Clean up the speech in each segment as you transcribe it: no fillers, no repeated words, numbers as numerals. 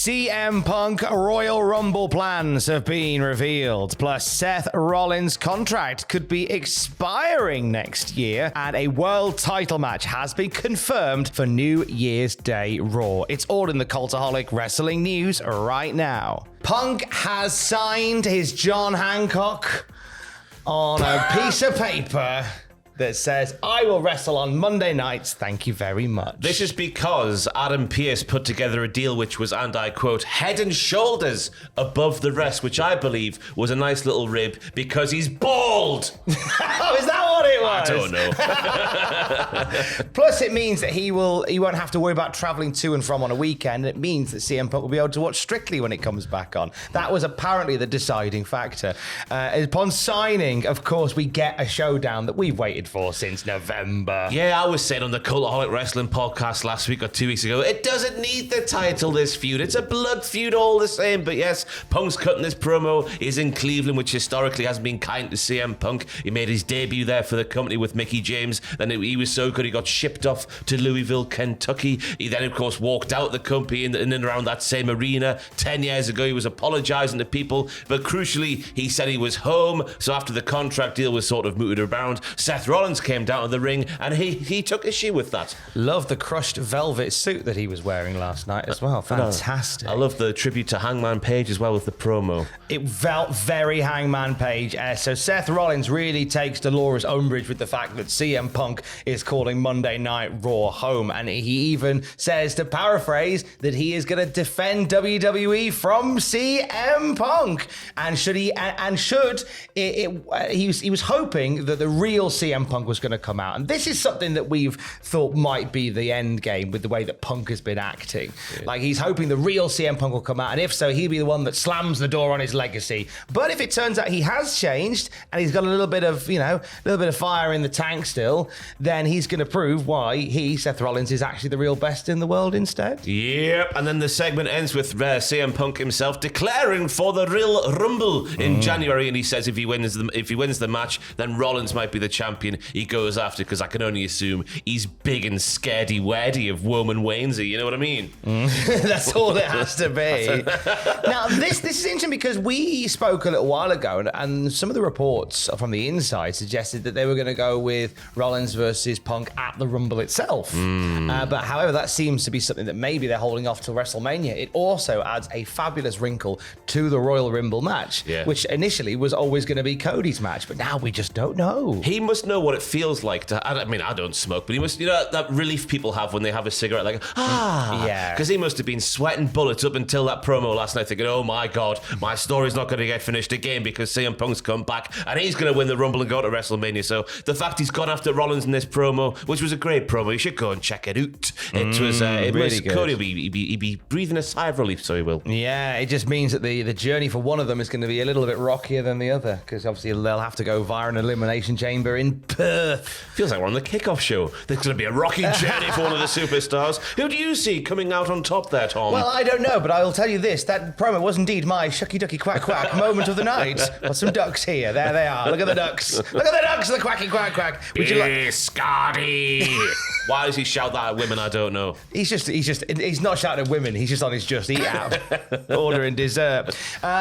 CM Punk Royal Rumble plans have been revealed. Plus, Seth Rollins' contract could be expiring next year, and a world title match has been confirmed for New Year's Day Raw. It's all in the Cultaholic Wrestling News right now. Punk has signed his John Hancock on a piece of paper that says, I will wrestle on Monday nights, thank you very much. This is because Adam Pearce put together a deal which was, and I quote, head and shoulders above the rest, which I believe was a nice little rib because he's bald. Oh, is that what it was? I don't know. Plus, it means that he won't have to worry about traveling to and from on a weekend. It means that CM Punk will be able to watch Strictly when it comes back on. That was apparently the deciding factor. Upon signing, of course, we get a showdown that we've waited for since November. Yeah, I was saying on the Cultaholic Wrestling podcast last week or 2 weeks ago, it doesn't need the title, this feud. It's a blood feud all the same. But yes, Punk's cutting this promo. He's in Cleveland, which historically has been kind to CM Punk. He made his debut there for the company with Mickey James. Then he was so good, he got shipped off to Louisville, Kentucky. He then, of course, walked out the company in and around that same arena. 10 years ago, he was apologising to people. But crucially, he said he was home. So after the contract deal was sort of mooted around, Seth Rollins came down to the ring and he took issue with that. Love the crushed velvet suit that he was wearing last night as well. Fantastic. I love the tribute to Hangman Page as well with the promo. It felt very Hangman Page. So Seth Rollins really takes Dolores umbrage with the fact that CM Punk is calling Monday Night Raw home, and he even says, to paraphrase, that he is going to defend WWE from CM Punk. And he was hoping that the real CM Punk was going to come out, and this is something that we've thought might be the end game with the way that Punk has been acting. Yeah. Like, he's hoping the real CM Punk will come out, and if so, he'll be the one that slams the door on his legacy. But if it turns out he has changed and he's got a little bit of fire in the tank still, then he's going to prove why Seth Rollins, is actually the real best in the world instead. Yep, and then the segment ends with CM Punk himself declaring for the Royal Rumble in January, and he says if he wins the match, then Rollins might be the champion. He goes after, because I can only assume he's big and scaredy-waddy of Roman Waynesy, you know what I mean? That's all it has to be. Now, this is interesting because we spoke a little while ago, and some of the reports from the inside suggested that they were going to go with Rollins versus Punk at the Rumble itself. But however, that seems to be something that maybe they're holding off till WrestleMania. It also adds a fabulous wrinkle to the Royal Rumble match, which initially was always going to be Cody's match, but now we just don't know. He must know what it feels like to, I mean, I don't smoke, but he must, that relief people have when they have a cigarette, like, yeah. Because he must have been sweating bullets up until that promo last night, thinking, oh my God, my story's not going to get finished again because CM Punk's come back and he's going to win the Rumble and go to WrestleMania. So the fact he's gone after Rollins in this promo, which was a great promo, you should go and check it out. It was really good. Cody will be breathing a sigh of relief, so he will. Yeah, it just means that the journey for one of them is going to be a little bit rockier than the other, because obviously they'll have to go via an elimination chamber in Perth. Feels like we're on the kickoff show. There's going to be a rocky journey for one of the superstars. Who do you see coming out on top there, Tom? Well, I don't know, but I will tell you this. That promo was indeed my shucky ducky quack quack moment of the night. Got some ducks here. There they are. Look at the ducks. Look at the ducks, the quacky quack quack. Would you like... Scotty. Why does he shout that at women? I don't know. He's not shouting at women. He's just on his Just Eat app, ordering dessert.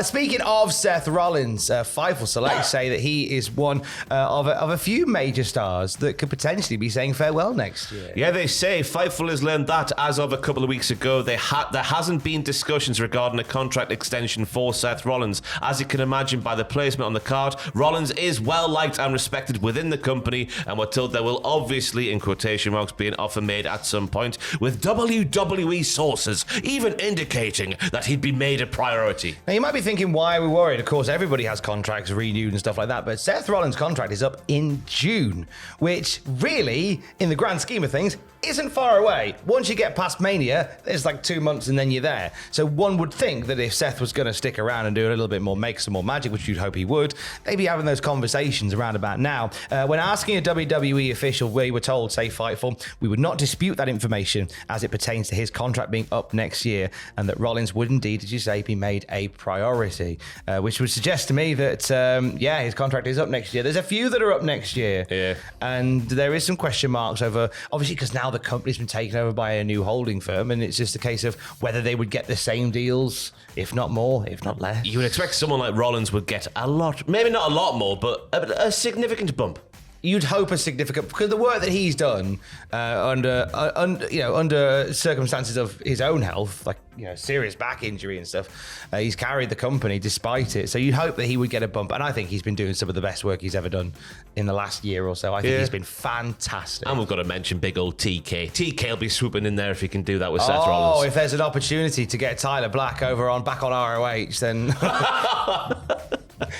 Speaking of Seth Rollins, Fightful Select say that he is one of a few major stars that could potentially be saying farewell next year. Yeah, they say Fightful has learned that as of a couple of weeks ago, there hasn't been discussions regarding a contract extension for Seth Rollins. As you can imagine by the placement on the card, Rollins is well liked and respected within the company, and we're told there will obviously, in quotation marks, be an offer made at some point, with WWE sources even indicating that he'd be made a priority. Now, you might be thinking, why are we worried? Of course, everybody has contracts renewed and stuff like that, but Seth Rollins' contract is up in June, which really, in the grand scheme of things, isn't far away. Once you get past Mania, there's like 2 months and then you're there. So one would think that if Seth was going to stick around and do a little bit more, make some more magic, which you'd hope he would, they'd be having those conversations around about now. When asking a WWE official, we were told, say Fightful, we would not dispute that information as it pertains to his contract being up next year, and that Rollins would indeed, as you say, be made a priority, which would suggest to me that, his contract is up next year. There's a few that are up next year. Yeah. And there is some question marks over, obviously, because now the company's been taken over by a new holding firm, and it's just a case of whether they would get the same deals, if not more, if not less. You would expect someone like Rollins would get a lot, maybe not a lot more, but a significant bump. You'd hope a significant, because the work that he's done under circumstances of his own health, like serious back injury and stuff, he's carried the company despite it. So you'd hope that he would get a bump, and I think he's been doing some of the best work he's ever done in the last year or so. I think he's been fantastic. And we've got to mention big old TK. TK will be swooping in there if he can do that with Seth Rollins. Oh, if there's an opportunity to get Tyler Black back on ROH, then.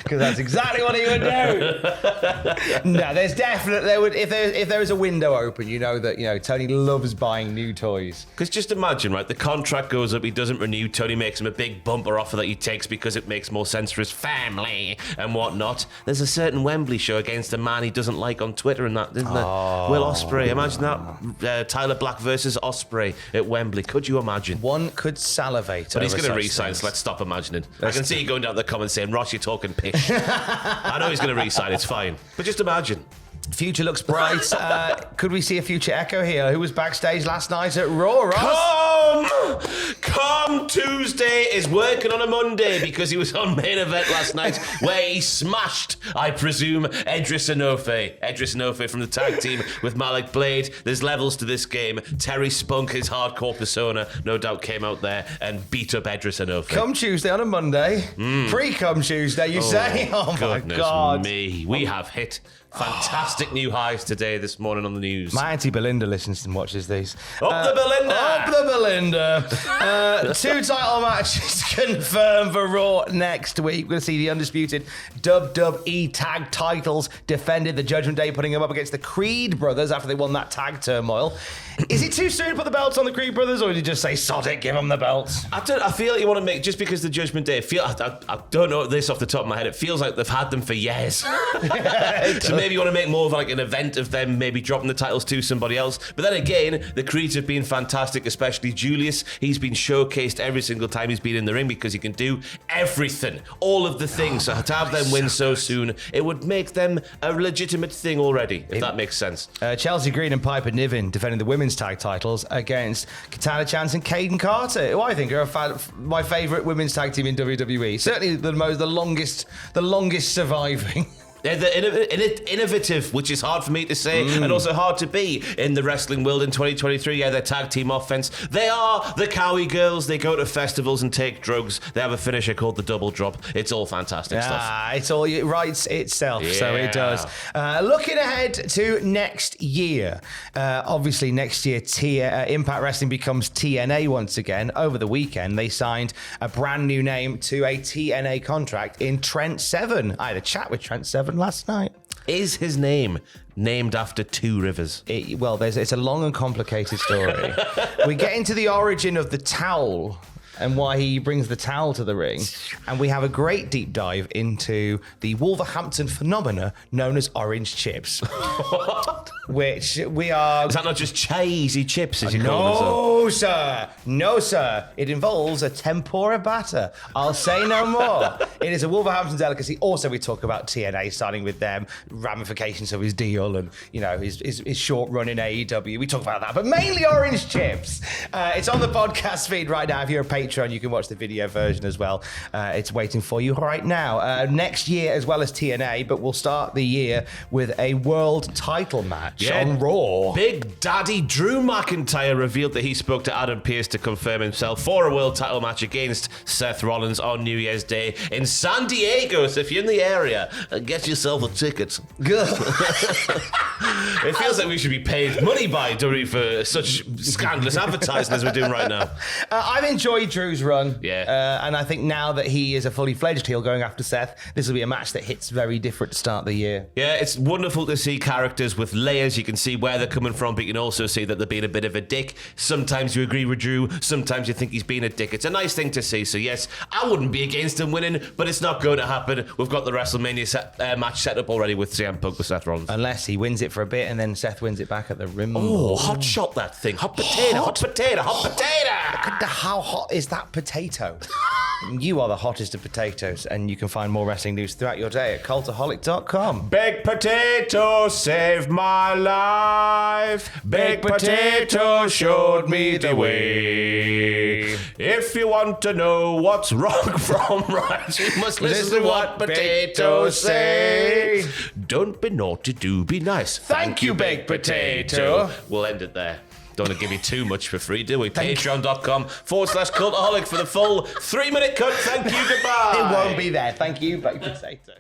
Because that's exactly what he would do. No, there's definitely if there is a window open, that Tony loves buying new toys. Because just imagine, right? The contract goes up, he doesn't renew. Tony makes him a big bumper offer that he takes because it makes more sense for his family and whatnot. There's a certain Wembley show against a man he doesn't like on Twitter and that, isn't there? Will Ospreay. Imagine that. Tyler Black versus Ospreay at Wembley. Could you imagine? One could salivate. But he's going to re-sign, so let's stop imagining. I can see you going down the comments saying, Ross, you're talking pish. I know he's going to re-sign, it's fine. But just imagine. Future looks bright. Could we see a future Echo here? Who was backstage last night at Raw, Ross? Come Tuesday is working on a Monday because he was on Main Event last night where he smashed, I presume, Edris Enofe. Edris Enofe from the tag team with Malik Blade. There's levels to this game. Terry Spunk, his hardcore persona, no doubt came out there and beat up Edris Enofe. Come Tuesday on a Monday. Pre-come Tuesday, you say? Oh my God. Me. We have hit fantastic new highs today, this morning on the news. My Auntie Belinda listens and watches these. Up the Belinda! Up the Belinda! 2 title matches confirmed for Raw next week. We're going to see the undisputed WWE tag titles defended. The Judgment Day putting them up against the Creed brothers after they won that tag turmoil. Is it too soon to put the belts on the Creed brothers, or did you just say, sod it, give them the belts? I feel like you want to make, just because the Judgment Day, I don't know this off the top of my head, it feels like they've had them for years. So maybe you want to make more of like an event of them maybe dropping the titles to somebody else. But then again, the Creeds have been fantastic, especially Julius. He's been showcased every single time he's been in the ring because he can do everything, all of the things. So to have them win so soon, it would make them a legitimate thing already, if that makes sense. Chelsea Green and Piper Niven defending the women's tag titles against Katana Chance and Caden Carter, who I think are my favourite women's tag team in WWE. Certainly the longest surviving. They're innovative, which is hard for me to say, and also hard to be in the wrestling world in 2023. Yeah, their tag team offense. They are the Cowie girls. They go to festivals and take drugs. They have a finisher called the double drop. It's all fantastic stuff. It's all, it writes itself, so it does. Looking ahead to next year. Obviously, next year, Impact Wrestling becomes TNA once again. Over the weekend, they signed a brand new name to a TNA contract in Trent Seven. I had a chat with Trent Seven last night. Is his name named after 2 rivers? It's a long and complicated story. We get into the origin of the towel and why he brings the towel to the ring, and we have a great deep dive into the Wolverhampton phenomena known as orange chips. Which we are... Is that not just cheesy chips, as you call them? No, sir. It involves a tempura batter. I'll say no more. It is a Wolverhampton delicacy. Also, we talk about TNA signing with them, ramifications of his deal, and his short run in AEW. We talk about that, but mainly orange chips. It's on the podcast feed right now. If you're a Patreon, you can watch the video version as well. It's waiting for you right now. Next year, as well as TNA, but we'll start the year with a world title match on Raw. Big Daddy Drew McIntyre revealed that he spoke to Adam Pearce to confirm himself for a world title match against Seth Rollins on New Year's Day in San Diego. So if you're in the area, get yourself a ticket. It feels like we should be paid money by WWE for such scandalous advertising as we're doing right now. I've enjoyed Drew's run. Yeah. And I think now that he is a fully fledged heel going after Seth, this will be a match that hits very different to start the year. Yeah, it's wonderful to see characters with layers. You can see where they're coming from, but you can also see that they're being a bit of a dick. Sometimes you agree with Drew, sometimes you think he's being a dick. It's a nice thing to see. So yes, I wouldn't be against him winning, but it's not going to happen. We've got the WrestleMania match set up already with CM Punk with Seth Rollins. Unless he wins it for a bit and then Seth wins it back at the Rumble. Oh, hot shot that thing. Hot potato. Look at how hot is that potato? You are the hottest of potatoes, and you can find more wrestling news throughout your day at cultaholic.com. Baked potato saved my life. Baked potato showed me the way. If you want to know what's wrong from right, you must listen to what potatoes say. Don't be naughty, do be nice. Thank you, Baked Potato. We'll end it there. Don't want to give you too much for free, do we? Patreon.com/Cultaholic for the full 3-minute cut. Thank you, goodbye. It won't be there. Thank you, Baked Potato.